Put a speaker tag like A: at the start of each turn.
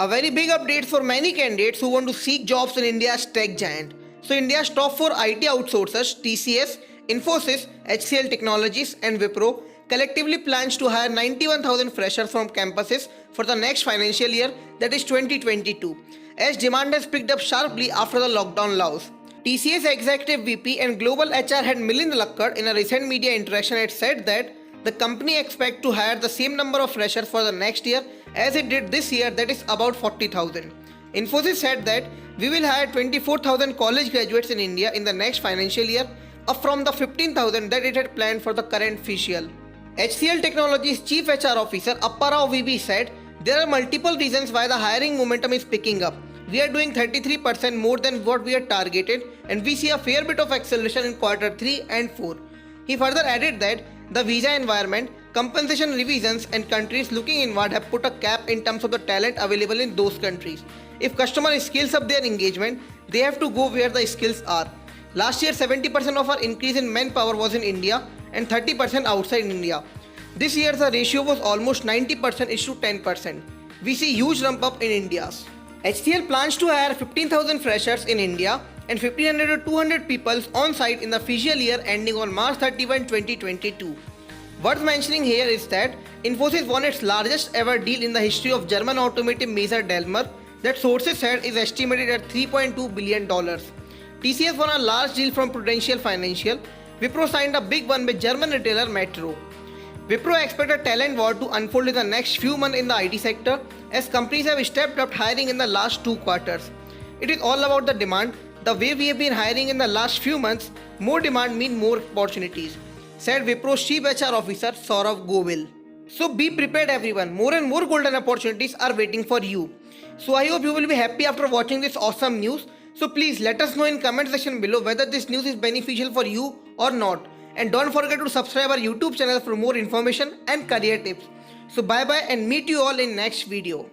A: A very big update for many candidates who want to seek jobs in India's tech giant. So India's top 4 IT outsourcers, TCS, Infosys, HCL Technologies and Wipro collectively plans to hire 91,000 freshers from campuses for the next financial year, that is 2022, as demand has picked up sharply after the lockdown lows. TCS Executive VP and Global HR head Milind Lakkad in a recent media interaction had said that the company expects to hire the same number of freshers for the next year as it did this year, that is about 40,000. Infosys said that we will hire 24,000 college graduates in India in the next financial year, up from the 15,000 that it had planned for the current fiscal. HCL Technologies Chief HR Officer Apparao VB said there are multiple reasons why the hiring momentum is picking up. We are doing 33% more than what we had targeted, and we see a fair bit of acceleration in quarter 3 and 4. He further added that the visa environment, compensation revisions, and countries looking inward have put a cap in terms of the talent available in those countries. If customer scales up their engagement, they have to go where the skills are. Last year, 70% of our increase in manpower was in India and 30% outside India. This year, the ratio was almost 90% is to 10%. We see huge ramp up in India's. HCL plans to hire 15,000 freshers in India and 1,500 to 200 people on site in the fiscal year ending on March 31, 2022. Worth mentioning here is that Infosys won its largest ever deal in the history of German automotive major Daimler that sources said is estimated at $3.2 billion. TCS won a large deal from Prudential Financial. Wipro signed a big one with German retailer Metro. Wipro expects a talent war to unfold in the next few months in the IT sector as companies have stepped up hiring in the last 2 quarters. It is all about the demand. The way we have been hiring in the last few months, more demand means more opportunities, said Wipro's Chief HR Officer Saurav Govil. So be prepared everyone, more and more golden opportunities are waiting for you. So I hope you will be happy after watching this awesome news. So please let us know in comment section below whether this news is beneficial for you or not. And don't forget to subscribe our YouTube channel for more information and career tips. So bye bye and meet you all in next video.